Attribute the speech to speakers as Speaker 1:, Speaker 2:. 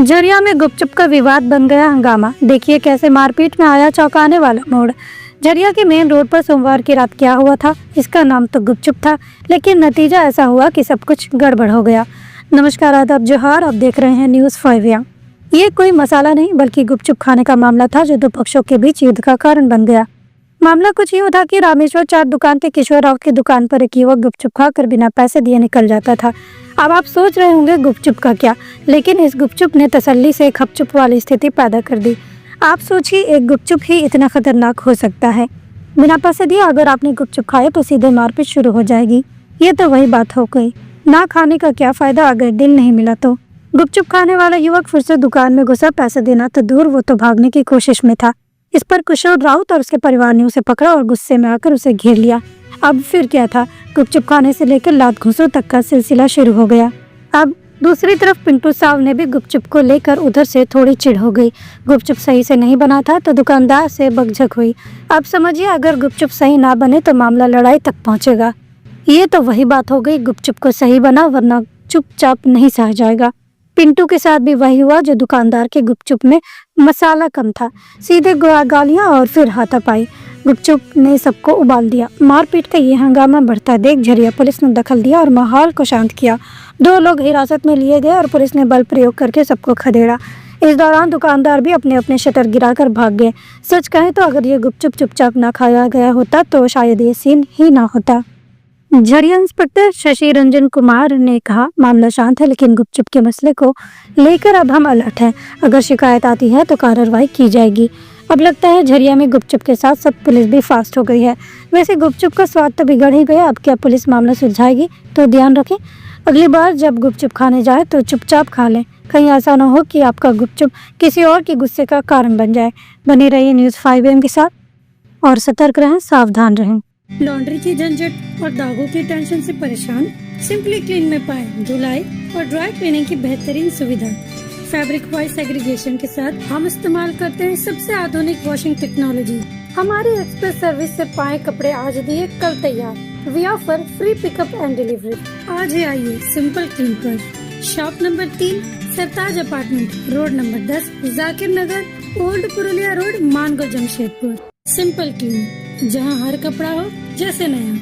Speaker 1: झरिया में गुपचुप का विवाद बन गया हंगामा। देखिए कैसे मारपीट में आया चौंकाने वाला मोड़। झरिया के मेन रोड पर सोमवार की रात क्या हुआ था। इसका नाम तो गुपचुप था, लेकिन नतीजा ऐसा हुआ कि सब कुछ गड़बड़ हो गया। नमस्कार, आदाब, जोहार। आप देख रहे हैं न्यूज़ 5। ये कोई मसाला नहीं बल्कि गुपचुप खाने का मामला था, जो दो पक्षों के बीच युद्ध का कारण बन गया। मामला कुछ यूँ था कि रामेश्वर चाट दुकान के किशोर राव की दुकान पर एक युवक गुपचुप खाकर बिना पैसे दिए निकल जाता था। अब आप सोच रहे होंगे गुपचुप का क्या, लेकिन इस गुपचुप ने तसल्ली से एक हपचुप वाली स्थिति पैदा कर दी। आप सोचिए, एक गुपचुप ही इतना खतरनाक हो सकता है। बिना पैसे दिए अगर आपने गुपचुप खाया तो सीधे मारपीट शुरू हो जाएगी। ये तो वही बात हो गई, ना खाने का क्या फायदा अगर दिल नहीं मिला तो। गुपचुप खाने वाला युवक फिर से दुकान में घुसा। पैसे देना तो दूर, वो तो भागने की कोशिश में था। इस पर किशोर राउत और उसके परिवार ने उसे पकड़ा और गुस्से में आकर उसे घेर लिया। अब फिर क्या था, गुपचुप खाने से लेकर लात घूंसों तक का सिलसिला शुरू हो गया। अब दूसरी तरफ पिंटू साव ने भी गुपचुप को लेकर उधर से थोड़ी चिढ़ हो गई। गुपचुप सही से नहीं बना था तो दुकानदार से बकझक हुई। अब समझिए, अगर गुपचुप सही ना बने तो मामला लड़ाई तक पहुंचेगा। ये तो वही बात हो गई, गुपचुप को सही बना, वरना चुपचाप नहीं सह जाएगा। पिंटू के साथ भी वही हुआ, जो दुकानदार के गुपचुप में मसाला कम था। सीधे गालियां और फिर हाथापाई। गुपचुप ने सबको उबाल दिया। मारपीट का ये हंगामा बढ़ता देख झरिया पुलिस ने दखल दिया और माहौल को शांत किया। 2 लोग हिरासत में लिए गए और पुलिस ने बल प्रयोग करके सबको खदेड़ा। इस दौरान दुकानदार भी अपने अपने शटर गिराकर भाग गए। सच कहें तो अगर ये गुपचुप चुपचाप ना खाया गया होता तो शायद ये सीन ही ना होता। झरिया इंस्पेक्टर शशि रंजन कुमार ने कहा, मामला शांत है, लेकिन गुपचुप के मसले को लेकर अब हम अलर्ट हैं। अगर शिकायत आती है तो कार्रवाई की जाएगी। अब लगता है झरिया में गुपचुप के साथ सब पुलिस भी फास्ट हो गई है। वैसे गुपचुप का स्वाद तो बिगड़ ही गया, अब क्या पुलिस मामला सुलझाएगी? तो ध्यान रखें, अगली बार जब गुपचुप खाने जाए तो चुपचाप खा लें। कहीं ऐसा ना हो कि आपका गुपचुप किसी और के गुस्से का कारण बन जाए। बने रहिए न्यूज़ 5 के साथ और सतर्क रहें, सावधान रहें।
Speaker 2: लॉन्ड्री की झंझट और दागों की टेंशन से परेशान? सिंपली क्लीन में पाएं धुलाई और ड्राई क्लीनिंग की बेहतरीन सुविधा। फैब्रिक वाइज सेग्रीगेशन के साथ हम इस्तेमाल करते हैं सबसे आधुनिक वॉशिंग टेक्नोलॉजी। हमारी एक्सप्रेस सर्विस से पाए कपड़े आज दिए कल तैयार। We offer free pickup and delivery. आज ही आइए सिंपल क्लीन पर। Shop number 3, Sartaj apartment, road number 10, Zakir Nagar, old Purulia road, Mango, Jamshedpur. Simple clean, जहां हर कपड़ा हो जैसे नया।